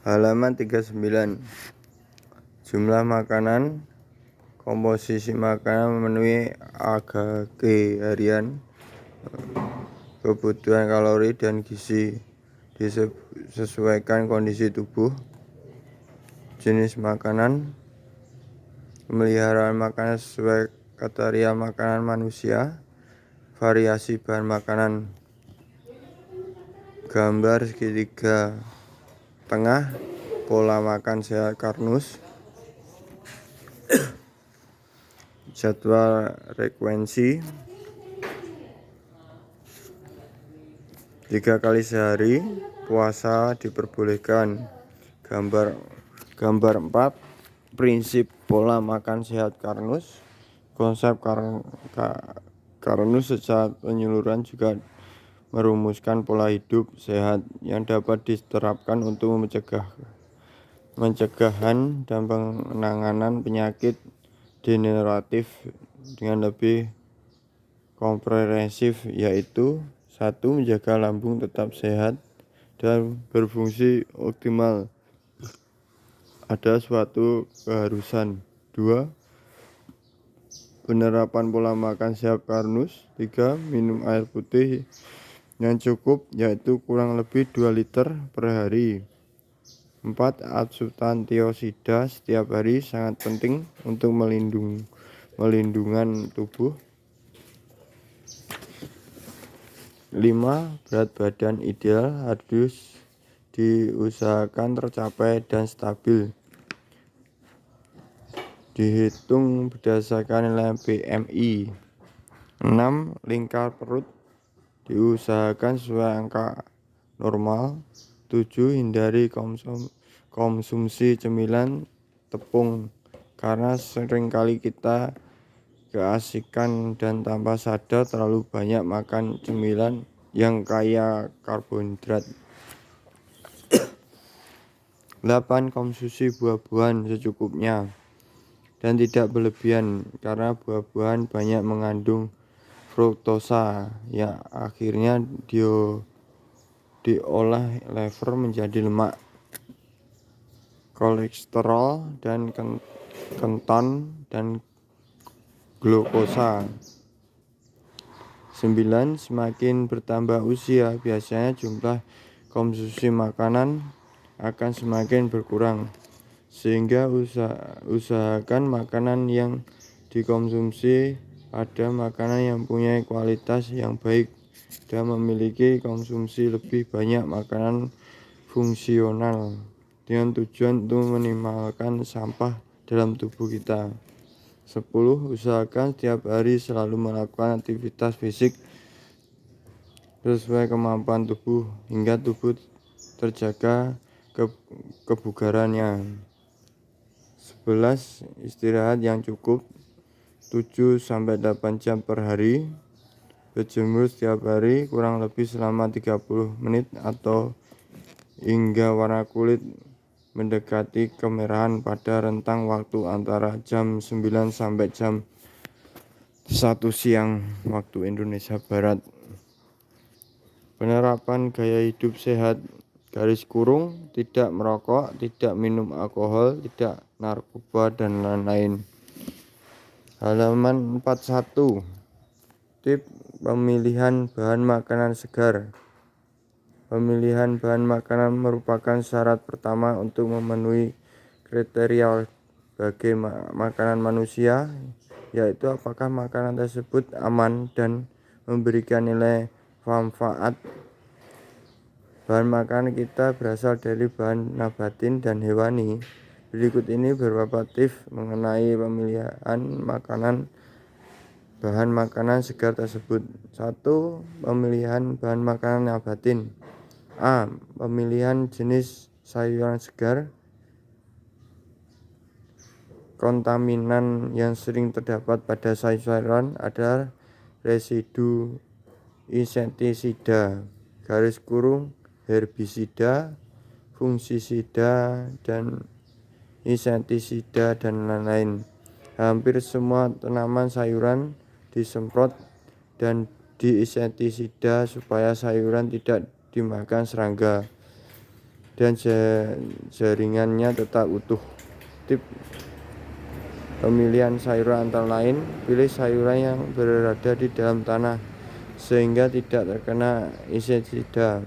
Halaman 39. Jumlah makanan, komposisi makanan memenuhi AGG harian, kebutuhan kalori dan gizi, disesuaikan kondisi tubuh, jenis makanan, pemeliharaan makanan sesuai kriteria makanan manusia, variasi bahan makanan. Gambar segitiga tengah, pola makan sehat Karnus, jadwal frekuensi 3 kali sehari, puasa diperbolehkan. Gambar 4, prinsip pola makan sehat Karnus. Konsep Karnus secara penyeluruhan juga merumuskan pola hidup sehat yang dapat diterapkan untuk pencegahan dan penanganan penyakit degeneratif dengan lebih komprehensif, yaitu 1. Menjaga lambung tetap sehat dan berfungsi optimal, ada suatu keharusan. 2. Penerapan pola makan sehat Karnus. 3. Minum air putih yang cukup, yaitu kurang lebih 2 liter per hari. 4. Asupan tiosida setiap hari sangat penting untuk melindungan tubuh. 5. Berat badan ideal harus diusahakan tercapai dan stabil, dihitung berdasarkan nilai BMI. 6. Lingkar perut diusahakan sesuai angka normal. 7. Hindari konsumsi cemilan tepung, karena seringkali kita keasikan dan tanpa sadar terlalu banyak makan cemilan yang kaya karbohidrat. 8. Konsumsi buah-buahan secukupnya dan tidak berlebihan, karena buah-buahan banyak mengandung fruktosa yang akhirnya diolah lever menjadi lemak, kolesterol, dan keton dan glukosa. 9. Semakin bertambah usia, biasanya jumlah konsumsi makanan akan semakin berkurang, sehingga usahakan makanan yang dikonsumsi pada makanan yang punya kualitas yang baik dan memiliki konsumsi lebih banyak makanan fungsional, dengan tujuan untuk meminimalkan sampah dalam tubuh kita. 10. Usahakan setiap hari selalu melakukan aktivitas fisik sesuai kemampuan tubuh hingga tubuh terjaga kebugarannya. 11. Istirahat yang cukup 7-8 jam per hari. Berjemur setiap hari kurang lebih selama 30 menit atau hingga warna kulit mendekati kemerahan pada rentang waktu antara jam 9 sampai jam 1 siang waktu Indonesia Barat. Penerapan gaya hidup sehat (tidak merokok, tidak minum alkohol, tidak narkoba, dan lain-lain). Halaman 41. Tip pemilihan bahan makanan segar. Pemilihan bahan makanan merupakan syarat pertama untuk memenuhi kriteria sebagai makanan manusia, yaitu apakah makanan tersebut aman dan memberikan nilai manfaat. Bahan makanan kita berasal dari bahan nabatin dan hewani. Berikut ini beberapa tips mengenai pemilihan bahan makanan segar tersebut. 1. Pemilihan bahan makanan nabatin. A. Pemilihan jenis sayuran segar. Kontaminan yang sering terdapat pada sayuran adalah residu insektisida, herbisida, fungisida, dan insektisida, dan lain-lain. Hampir semua tanaman sayuran disemprot dan diinsektisida supaya sayuran tidak dimakan serangga. dan jaringannya tetap utuh. Tip pemilihan sayuran antara lain: pilih sayuran yang berada di dalam tanah sehingga tidak terkena insektisida.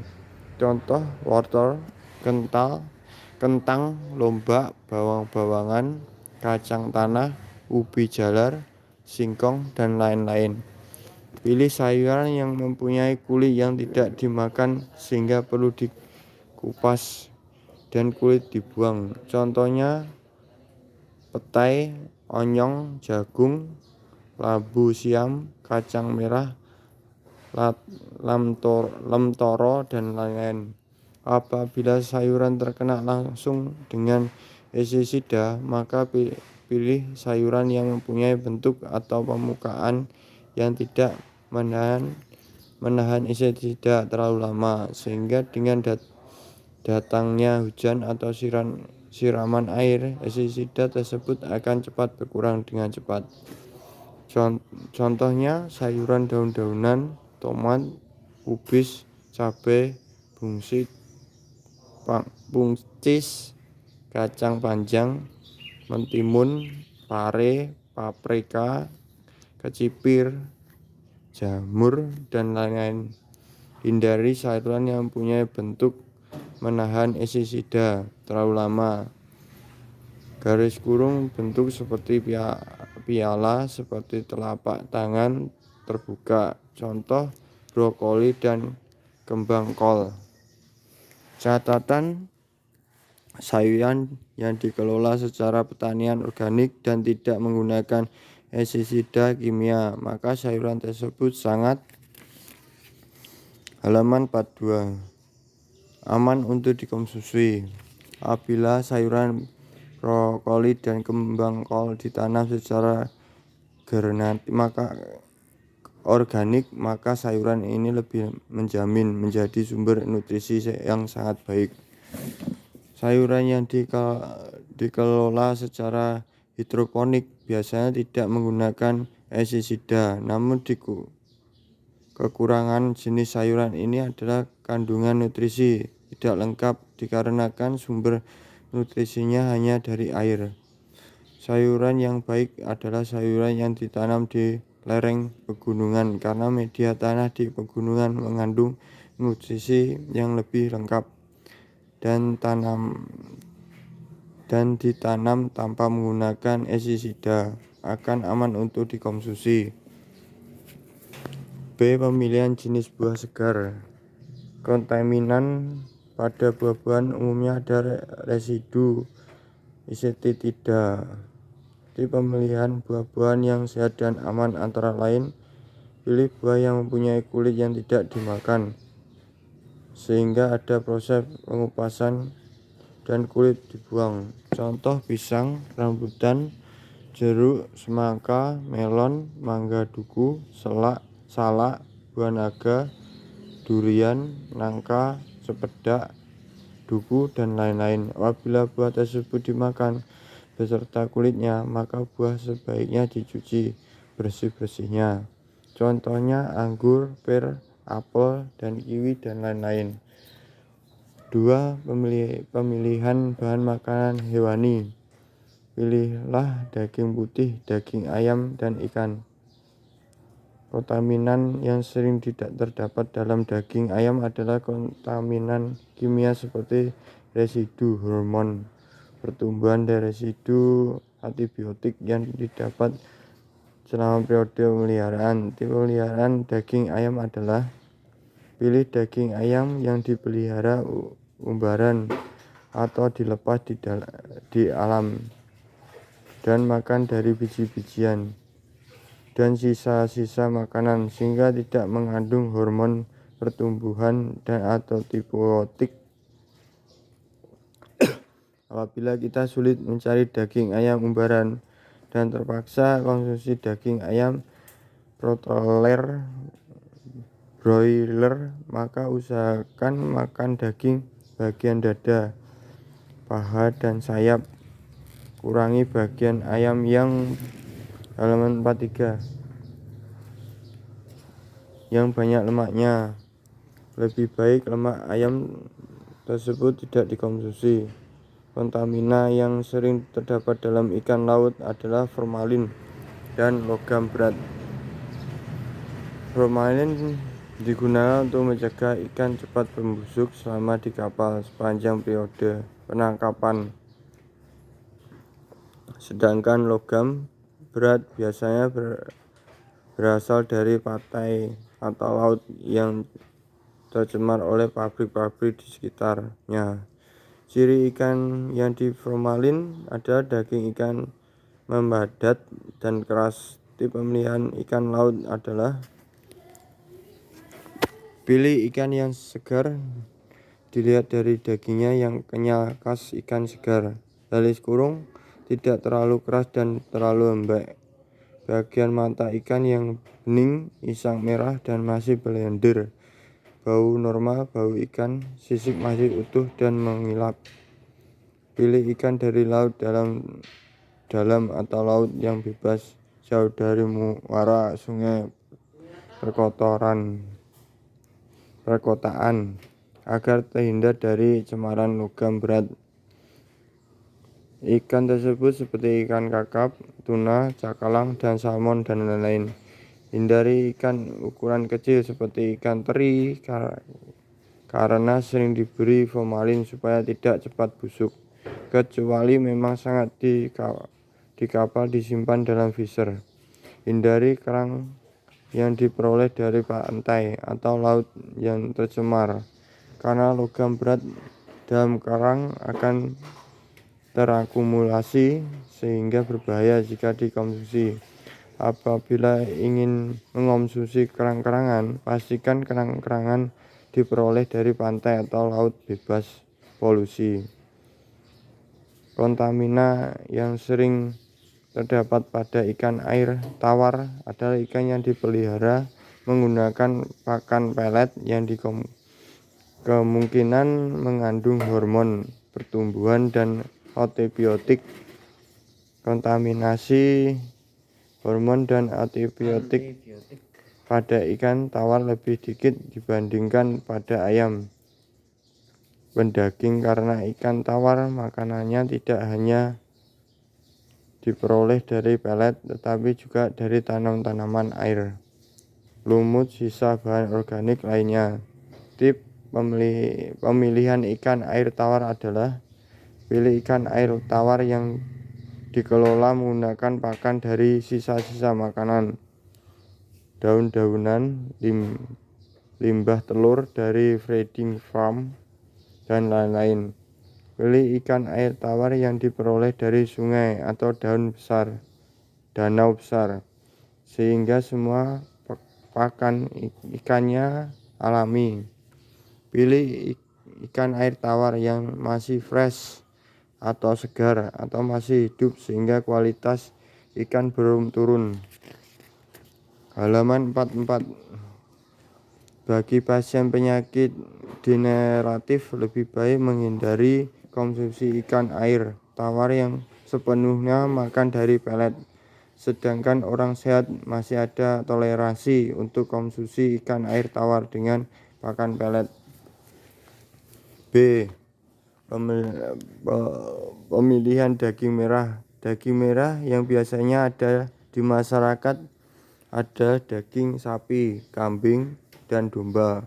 Contoh: wortel, kentang, lombak, bawang-bawangan, kacang tanah, ubi jalar, singkong, dan lain-lain. Pilih sayuran yang mempunyai kulit yang tidak dimakan sehingga perlu dikupas dan kulit dibuang. Contohnya petai, onyong, jagung, labu siam, kacang merah, lemtoro, dan lain-lain. Apabila sayuran terkena langsung dengan insektisida, maka pilih sayuran yang mempunyai bentuk atau permukaan yang tidak menahan insektisida terlalu lama, sehingga dengan datangnya hujan atau siraman air, insektisida tersebut akan cepat berkurang dengan cepat. Contohnya sayuran daun-daunan, tomat, kubis, cabai, buncis, kacang panjang, mentimun, pare, paprika, kecipir, jamur, dan lain-lain. Hindari sayuran yang mempunyai bentuk menahan insektisida terlalu lama. Garis kurung bentuk seperti piala, seperti telapak tangan terbuka. Contoh: brokoli dan kembang kol. Catatan: sayuran yang dikelola secara pertanian organik dan tidak menggunakan insektisida kimia, maka sayuran tersebut sangat halaman 42 aman untuk dikonsumsi. Apabila sayuran brokoli dan kembang kol ditanam secara organik, maka sayuran ini lebih menjamin menjadi sumber nutrisi yang sangat baik. Sayuran yang dikelola secara hidroponik biasanya tidak menggunakan insektisida, namun kekurangan jenis sayuran ini adalah kandungan nutrisi tidak lengkap dikarenakan sumber nutrisinya hanya dari air. Sayuran yang baik adalah sayuran yang ditanam di lereng pegunungan karena media tanah di pegunungan mengandung nutrisi yang lebih lengkap dan ditanam tanpa menggunakan insektisida, akan aman untuk dikonsumsi. B. Pemilihan jenis buah segar. Kontaminan pada buah-buahan umumnya ada residu insektisida. Di pemilihan buah-buahan yang sehat dan aman antara lain: pilih buah yang mempunyai kulit yang tidak dimakan sehingga ada proses pengupasan dan kulit dibuang. Contoh: pisang, rambutan, jeruk, semangka, melon, mangga duku, salak, buah naga, durian, nangka, cempedak, duku, dan lain-lain. Apabila buah tersebut dimakan beserta kulitnya, maka buah sebaiknya dicuci bersih-bersihnya. Contohnya anggur, pir, apel, dan kiwi, dan lain-lain. 2. Pemilihan bahan makanan hewani. Pilihlah daging putih, daging ayam, dan ikan. Kontaminan yang sering tidak terdapat dalam daging ayam adalah kontaminan kimia seperti residu hormon pertumbuhan dan residu antibiotik yang didapat selama periode pemeliharaan. Tipe pemeliharaan daging ayam adalah: pilih daging ayam yang dipelihara umbaran atau dilepas di alam dan makan dari biji-bijian dan sisa-sisa makanan sehingga tidak mengandung hormon pertumbuhan dan antibiotik. Apabila kita sulit mencari daging ayam umbaran dan terpaksa konsumsi daging ayam broiler, maka usahakan makan daging bagian dada, paha, dan sayap. Kurangi bagian ayam yang halaman 43 yang banyak lemaknya. Lebih baik lemak ayam tersebut tidak dikonsumsi. Kontamina yang sering terdapat dalam ikan laut adalah formalin dan logam berat. Formalin digunakan untuk mencegah ikan cepat membusuk selama di kapal sepanjang periode penangkapan. Sedangkan logam berat biasanya berasal dari pantai atau laut yang tercemar oleh pabrik-pabrik di sekitarnya. Ciri ikan yang diformalin adalah daging ikan membadat dan keras. Tip pemilihan ikan laut adalah pilih ikan yang segar, dilihat dari dagingnya yang kenyal khas ikan segar. Garis kurung, tidak terlalu keras dan terlalu lembek. Bagian mata ikan yang bening, isang merah dan masih berlendir. Bau normal, bau ikan sisik masih utuh dan mengilap. Pilih ikan dari laut dalam atau laut yang bebas, jauh dari muara sungai perkotaan, agar terhindar dari cemaran logam berat. Ikan tersebut seperti ikan kakap, tuna, cakalang, dan salmon dan lain-lain. Hindari ikan ukuran kecil seperti ikan teri karena sering diberi formalin supaya tidak cepat busuk, kecuali memang sangat di kapal disimpan dalam freezer. Hindari kerang yang diperoleh dari pantai atau laut yang tercemar, karena logam berat dalam kerang akan terakumulasi sehingga berbahaya jika dikonsumsi. Apabila ingin mengonsumsi kerang-kerangan, pastikan kerang-kerangan diperoleh dari pantai atau laut bebas polusi. Kontamina yang sering terdapat pada ikan air tawar adalah ikan yang dipelihara menggunakan pakan pelet yang kemungkinan mengandung hormon pertumbuhan dan antibiotik. Kontaminasi hormon dan antibiotik pada ikan tawar lebih sedikit dibandingkan pada ayam pendaging karena ikan tawar makanannya tidak hanya diperoleh dari pelet tetapi juga dari tanaman air, lumut, sisa bahan organik lainnya. Tip pemilihan ikan air tawar adalah pilih ikan air tawar yang dikelola menggunakan pakan dari sisa-sisa makanan, daun-daunan, limbah telur dari breeding farm, dan lain-lain. Pilih ikan air tawar yang diperoleh dari sungai atau danau besar, sehingga semua pakan ikannya alami. Pilih ikan air tawar yang masih fresh atau segar atau masih hidup sehingga kualitas ikan belum turun. Halaman 44. Bagi pasien penyakit degeneratif lebih baik menghindari konsumsi ikan air tawar yang sepenuhnya makan dari pelet. Sedangkan orang sehat masih ada toleransi untuk konsumsi ikan air tawar dengan pakan pelet. B. Pemilihan daging merah. Daging merah yang biasanya ada di masyarakat ada daging sapi, kambing, dan domba.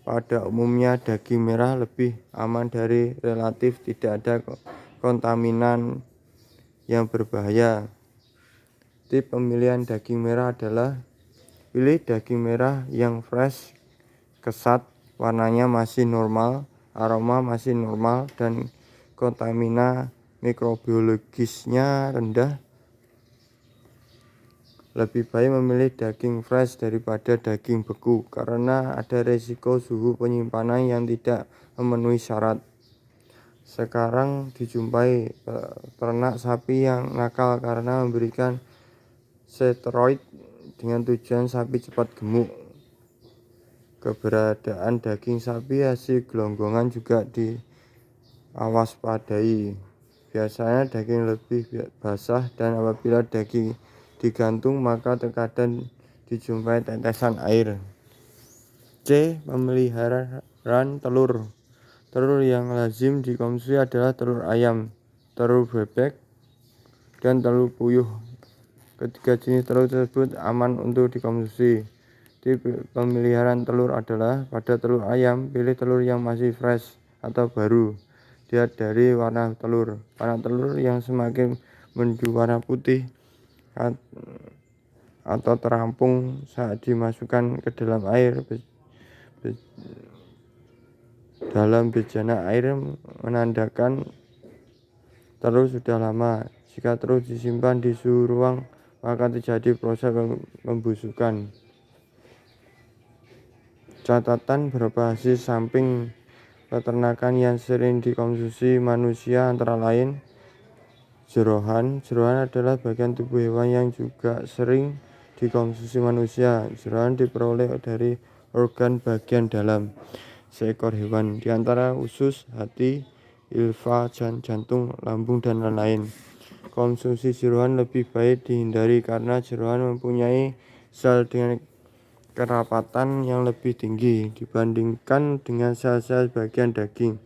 Pada umumnya daging merah lebih aman dari relatif tidak ada kontaminan yang berbahaya. Tip pemilihan daging merah adalah pilih daging merah yang fresh, kesat, warnanya masih normal, aroma masih normal, dan kontamina mikrobiologisnya rendah. Lebih baik memilih daging fresh daripada daging beku karena ada resiko suhu penyimpanan yang tidak memenuhi syarat. Sekarang dijumpai ternak sapi yang nakal karena memberikan steroid dengan tujuan sapi cepat gemuk. Keberadaan daging sapi hasil gelonggongan juga diwaspadai. Biasanya daging lebih basah dan apabila daging digantung maka terkadang dijumpai tetesan air. C. Pemeliharaan telur. Telur yang lazim dikonsumsi adalah telur ayam, telur bebek, dan telur puyuh. Ketiga jenis telur tersebut aman untuk dikonsumsi. Tipe pemeliharaan telur adalah pada telur ayam, pilih telur yang masih fresh atau baru. Lihat dari warna telur. Warna telur yang semakin menuju warna putih atau terampung saat dimasukkan ke dalam air. Dalam bejana air menandakan telur sudah lama. Jika terus disimpan di suhu ruang, maka terjadi proses pembusukan. Catatan beberapa hasil samping peternakan yang sering dikonsumsi manusia antara lain jeroan. Jeroan adalah bagian tubuh hewan yang juga sering dikonsumsi manusia. Jeroan diperoleh dari organ bagian dalam seekor hewan, di antara usus, hati, ilva, jantung, lambung, dan lain-lain. Konsumsi jeroan lebih baik dihindari karena jeroan mempunyai sel dengan kerapatan yang lebih tinggi dibandingkan dengan sel-sel bagian daging.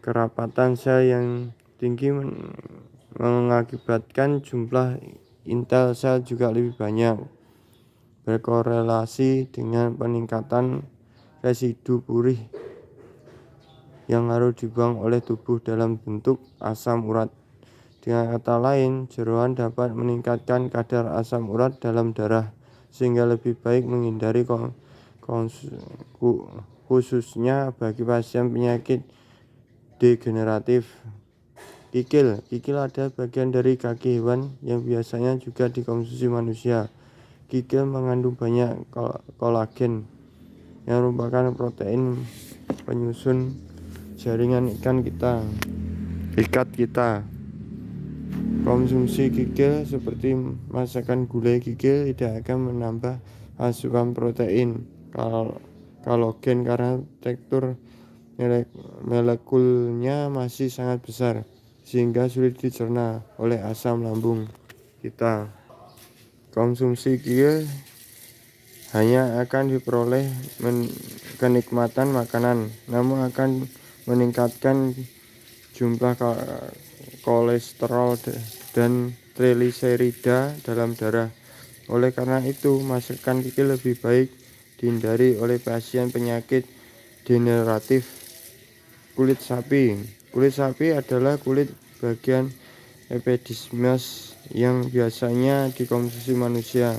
Kerapatan sel yang tinggi mengakibatkan jumlah intel sel juga lebih banyak, berkorelasi dengan peningkatan residu purih yang harus dibuang oleh tubuh dalam bentuk asam urat. Dengan kata lain, jeroan dapat meningkatkan kadar asam urat dalam darah, sehingga lebih baik menghindari khususnya bagi pasien penyakit degeneratif. Kikil adalah bagian dari kaki hewan yang biasanya juga dikonsumsi manusia. Kikil mengandung banyak kolagen yang merupakan protein penyusun jaringan ikat kita. Konsumsi kikil seperti masakan gulai kikil tidak akan menambah asupan protein kolagen karena tekstur molekulnya masih sangat besar, sehingga sulit dicerna oleh asam lambung kita. Konsumsi kikil hanya akan diperoleh kenikmatan makanan, namun akan meningkatkan jumlah kolesterol dan trigliserida dalam darah. Oleh karena itu, masakan kikil lebih baik dihindari oleh pasien penyakit degeneratif. Kulit sapi adalah kulit bagian epidermis yang biasanya dikonsumsi manusia.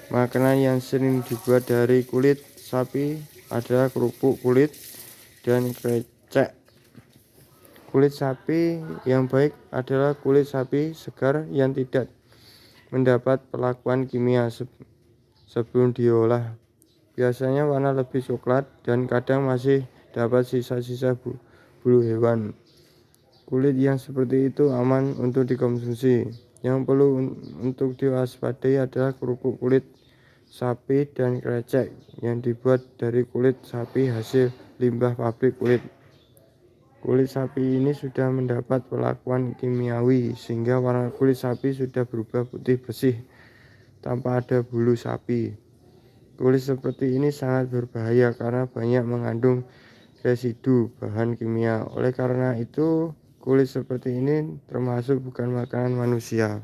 Makanan yang sering dibuat dari kulit sapi adalah kerupuk kulit dan krecek. Kulit sapi yang baik adalah kulit sapi segar yang tidak mendapat perlakuan kimia sebelum diolah. Biasanya warna lebih coklat dan kadang masih dapat sisa-sisa bulu hewan. Kulit yang seperti itu aman untuk dikonsumsi. Yang perlu untuk diwaspadai adalah kerupuk kulit sapi dan krecek yang dibuat dari kulit sapi hasil limbah pabrik kulit. Kulit sapi ini sudah mendapat perlakuan kimiawi sehingga warna kulit sapi sudah berubah putih bersih tanpa ada bulu sapi. Kulit seperti ini sangat berbahaya karena banyak mengandung residu bahan kimia. Oleh karena itu, kulit seperti ini termasuk bukan makanan manusia.